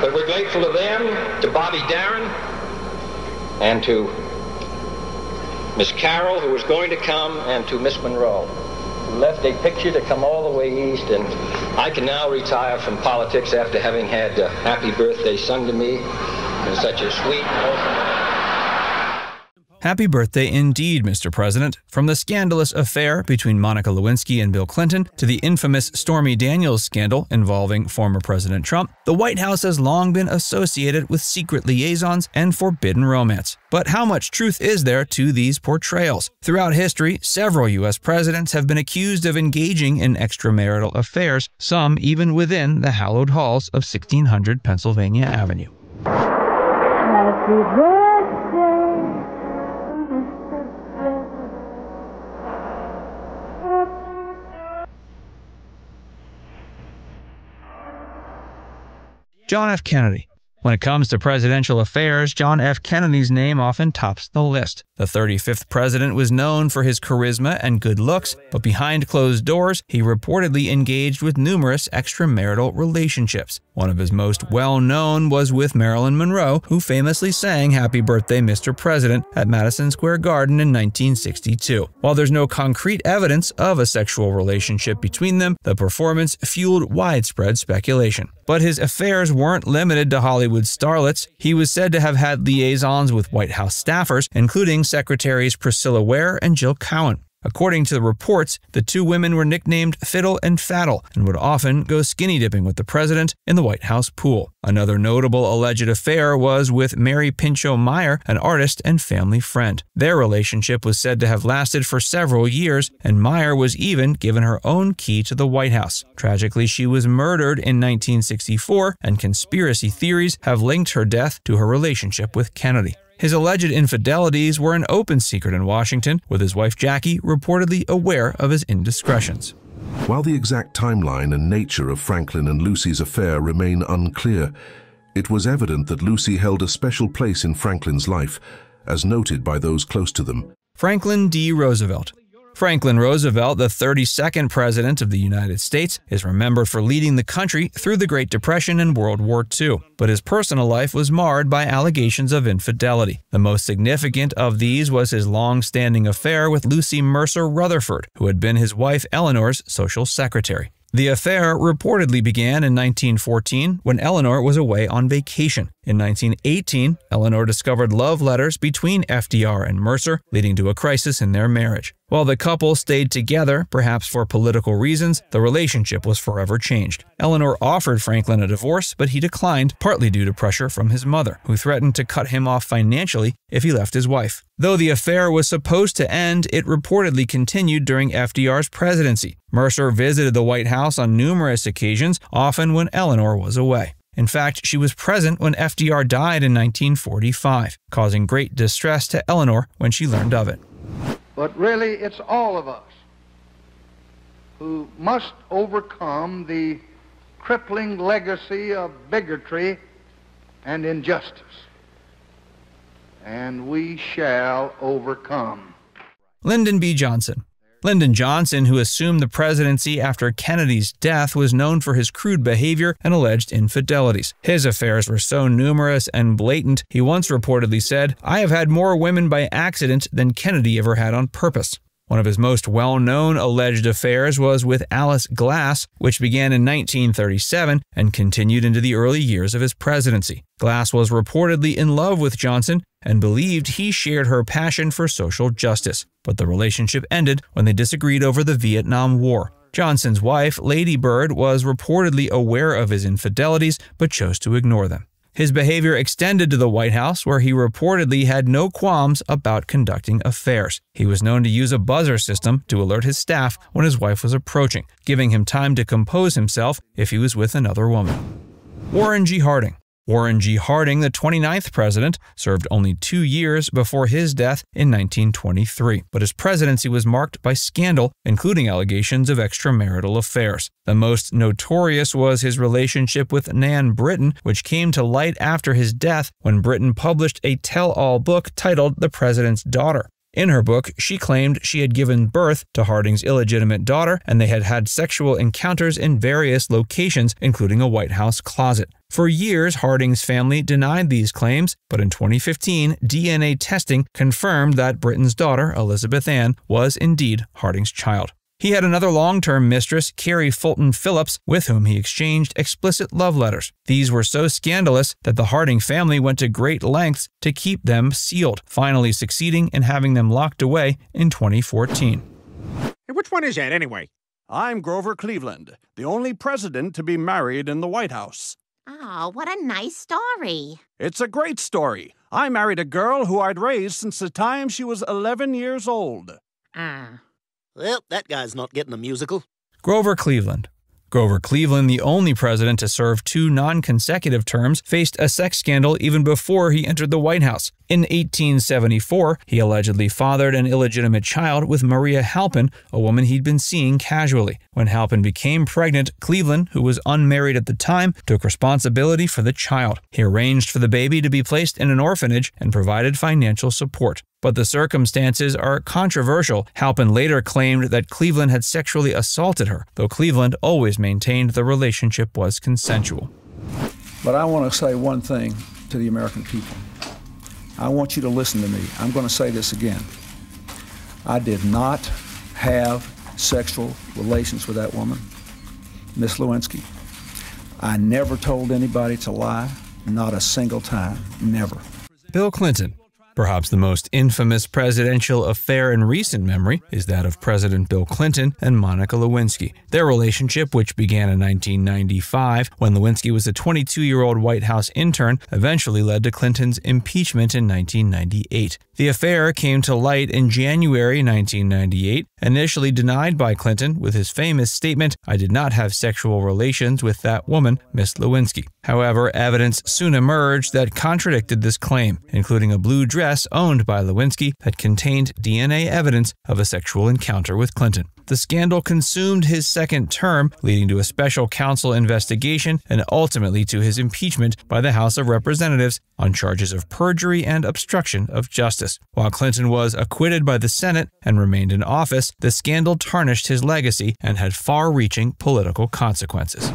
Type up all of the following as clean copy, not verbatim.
But we're grateful to them, to Bobby Darin, and to Miss Carroll, who was going to come, and to Miss Monroe, who left a picture to come all the way east. And I can now retire from politics after having had Happy Birthday sung to me in such a sweet, Happy birthday indeed, Mr. President. From the scandalous affair between Monica Lewinsky and Bill Clinton to the infamous Stormy Daniels scandal involving former President Trump, the White House has long been associated with secret liaisons and forbidden romance. But how much truth is there to these portrayals? Throughout history, several U.S. presidents have been accused of engaging in extramarital affairs, some even within the hallowed halls of 1600 Pennsylvania Avenue. Happy birthday. John F. Kennedy. When it comes to presidential affairs, John F. Kennedy's name often tops the list. The 35th president was known for his charisma and good looks, but behind closed doors, he reportedly engaged with numerous extramarital relationships. One of his most well-known was with Marilyn Monroe, who famously sang Happy Birthday, Mr. President at Madison Square Garden in 1962. While there's no concrete evidence of a sexual relationship between them, the performance fueled widespread speculation. But his affairs weren't limited to Hollywood starlets. He was said to have had liaisons with White House staffers, including Secretaries Priscilla Ware and Jill Cowen. According to the reports, the two women were nicknamed Fiddle and Faddle and would often go skinny dipping with the president in the White House pool. Another notable alleged affair was with Mary Pinchot Meyer, an artist and family friend. Their relationship was said to have lasted for several years, and Meyer was even given her own key to the White House. Tragically, she was murdered in 1964, and conspiracy theories have linked her death to her relationship with Kennedy. His alleged infidelities were an open secret in Washington, with his wife Jackie reportedly aware of his indiscretions. While the exact timeline and nature of Franklin and Lucy's affair remain unclear, it was evident that Lucy held a special place in Franklin's life, as noted by those close to them. Franklin D. Roosevelt. Franklin Roosevelt, the 32nd President of the United States, is remembered for leading the country through the Great Depression and World War II, but his personal life was marred by allegations of infidelity. The most significant of these was his long-standing affair with Lucy Mercer Rutherfurd, who had been his wife Eleanor's social secretary. The affair reportedly began in 1914 when Eleanor was away on vacation. In 1918, Eleanor discovered love letters between FDR and Mercer, leading to a crisis in their marriage. While the couple stayed together, perhaps for political reasons, the relationship was forever changed. Eleanor offered Franklin a divorce, but he declined, partly due to pressure from his mother, who threatened to cut him off financially if he left his wife. Though the affair was supposed to end, it reportedly continued during FDR's presidency. Mercer visited the White House on numerous occasions, often when Eleanor was away. In fact, she was present when FDR died in 1945, causing great distress to Eleanor when she learned of it. But really, it's all of us who must overcome the crippling legacy of bigotry and injustice. And we shall overcome. Lyndon B. Johnson. Lyndon Johnson, who assumed the presidency after Kennedy's death, was known for his crude behavior and alleged infidelities. His affairs were so numerous and blatant, he once reportedly said, "I have had more women by accident than Kennedy ever had on purpose." One of his most well-known alleged affairs was with Alice Glass, which began in 1937 and continued into the early years of his presidency. Glass was reportedly in love with Johnson and believed he shared her passion for social justice, but the relationship ended when they disagreed over the Vietnam War. Johnson's wife, Lady Bird, was reportedly aware of his infidelities but chose to ignore them. His behavior extended to the White House, where he reportedly had no qualms about conducting affairs. He was known to use a buzzer system to alert his staff when his wife was approaching, giving him time to compose himself if he was with another woman. Warren G. Harding. Warren G. Harding, the 29th president, served only 2 years before his death in 1923, but his presidency was marked by scandal, including allegations of extramarital affairs. The most notorious was his relationship with Nan Britton, which came to light after his death when Britton published a tell-all book titled The President's Daughter. In her book, she claimed she had given birth to Harding's illegitimate daughter, and they had had sexual encounters in various locations, including a White House closet. For years, Harding's family denied these claims, but in 2015, DNA testing confirmed that Britain's daughter, Elizabeth Ann, was indeed Harding's child. He had another long-term mistress, Carrie Fulton Phillips, with whom he exchanged explicit love letters. These were so scandalous that the Harding family went to great lengths to keep them sealed, finally succeeding in having them locked away in 2014. Hey, which one is that, anyway? I'm Grover Cleveland, the only president to be married in the White House. Oh, what a nice story. It's a great story. I married a girl who I'd raised since the time she was 11 years old. Well, that guy's not getting a musical. Grover Cleveland. Grover Cleveland, the only president to serve 2 non-consecutive terms, faced a sex scandal even before he entered the White House. In 1874, he allegedly fathered an illegitimate child with Maria Halpin, a woman he'd been seeing casually. When Halpin became pregnant, Cleveland, who was unmarried at the time, took responsibility for the child. He arranged for the baby to be placed in an orphanage and provided financial support. But the circumstances are controversial. Halpin later claimed that Cleveland had sexually assaulted her, though Cleveland always maintained the relationship was consensual. But I want to say one thing to the American people. I want you to listen to me. I'm going to say this again. I did not have sexual relations with that woman, Miss Lewinsky. I never told anybody to lie, not a single time, never. Bill Clinton. Perhaps the most infamous presidential affair in recent memory is that of President Bill Clinton and Monica Lewinsky. Their relationship, which began in 1995 when Lewinsky was a 22-year-old White House intern, eventually led to Clinton's impeachment in 1998. The affair came to light in January 1998, initially denied by Clinton with his famous statement, "I did not have sexual relations with that woman, Miss Lewinsky." However, evidence soon emerged that contradicted this claim, including a blue dress owned by Lewinsky that contained DNA evidence of a sexual encounter with Clinton. The scandal consumed his second term, leading to a special counsel investigation and ultimately to his impeachment by the House of Representatives on charges of perjury and obstruction of justice. While Clinton was acquitted by the Senate and remained in office, the scandal tarnished his legacy and had far-reaching political consequences.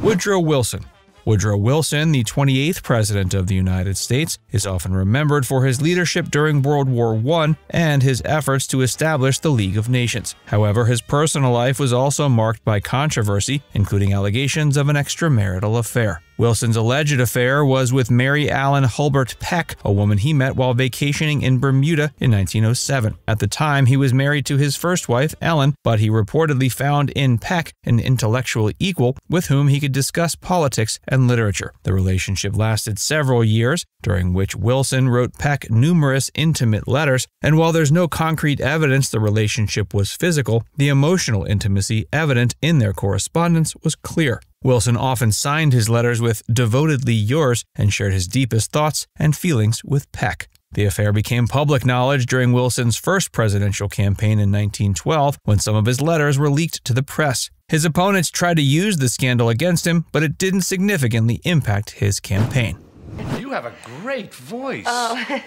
Woodrow Wilson. Woodrow Wilson, the 28th President of the United States, is often remembered for his leadership during World War I and his efforts to establish the League of Nations. However, his personal life was also marked by controversy, including allegations of an extramarital affair. Wilson's alleged affair was with Mary Allen Hulbert Peck, a woman he met while vacationing in Bermuda in 1907. At the time, he was married to his first wife, Ellen, but he reportedly found in Peck an intellectual equal with whom he could discuss politics and literature. The relationship lasted several years, during which Wilson wrote Peck numerous intimate letters, and while there's no concrete evidence the relationship was physical, the emotional intimacy evident in their correspondence was clear. Wilson often signed his letters with "devotedly yours" and shared his deepest thoughts and feelings with Peck. The affair became public knowledge during Wilson's first presidential campaign in 1912, when some of his letters were leaked to the press. His opponents tried to use the scandal against him, but it didn't significantly impact his campaign. You have a great voice.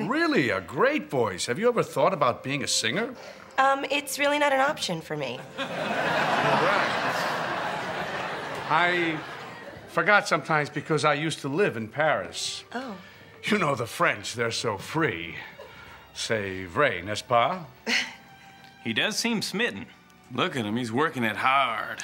Really a great voice. Have you ever thought about being a singer? It's really not an option for me. Right. I forgot sometimes because I used to live in Paris. Oh. You know the French, they're so free. C'est vrai, n'est-ce pas? He does seem smitten. Look at him, he's working it hard.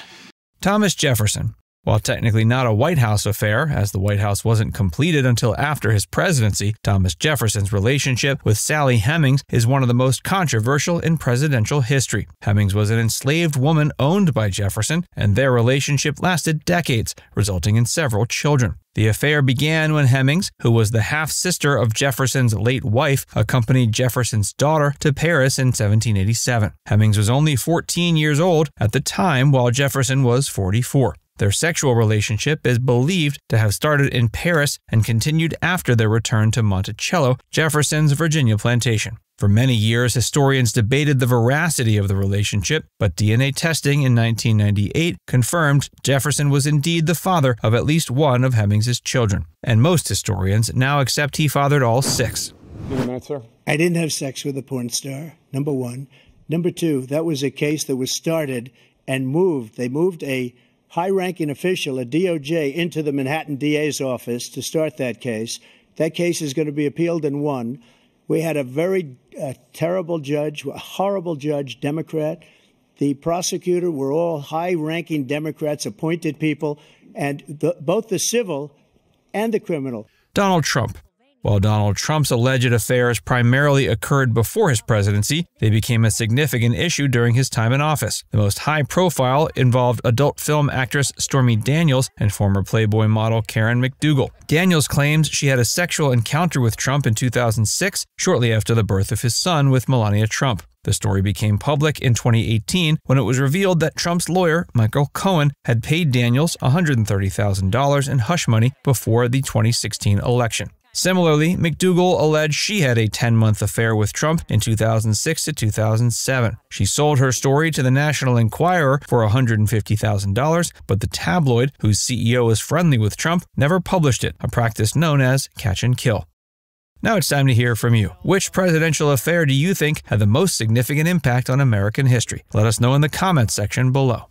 Thomas Jefferson. While technically not a White House affair, as the White House wasn't completed until after his presidency, Thomas Jefferson's relationship with Sally Hemings is one of the most controversial in presidential history. Hemings was an enslaved woman owned by Jefferson, and their relationship lasted decades, resulting in several children. The affair began when Hemings, who was the half-sister of Jefferson's late wife, accompanied Jefferson's daughter to Paris in 1787. Hemings was only 14 years old at the time, while Jefferson was 44. Their sexual relationship is believed to have started in Paris and continued after their return to Monticello, Jefferson's Virginia plantation. For many years, historians debated the veracity of the relationship, but DNA testing in 1998 confirmed Jefferson was indeed the father of at least one of Hemings's children, and most historians now accept he fathered all 6. You know that, sir? I didn't have sex with a porn star, number one. Number two, that was a case that was started and moved. They moved a high-ranking official, a DOJ, into the Manhattan DA's office to start that case. That case is going to be appealed and won. We had a very terrible judge, a horrible judge, Democrat. The prosecutor were all high-ranking Democrats, appointed people, and both the civil and the criminal. Donald Trump. While Donald Trump's alleged affairs primarily occurred before his presidency, they became a significant issue during his time in office. The most high-profile involved adult film actress Stormy Daniels and former Playboy model Karen McDougal. Daniels claims she had a sexual encounter with Trump in 2006, shortly after the birth of his son with Melania Trump. The story became public in 2018 when it was revealed that Trump's lawyer, Michael Cohen, had paid Daniels $130,000 in hush money before the 2016 election. Similarly, McDougal alleged she had a 10-month affair with Trump in 2006 to 2007. She sold her story to the National Enquirer for $150,000, but the tabloid, whose CEO is friendly with Trump, never published it, a practice known as catch and kill. Now it's time to hear from you. Which presidential affair do you think had the most significant impact on American history? Let us know in the comments section below.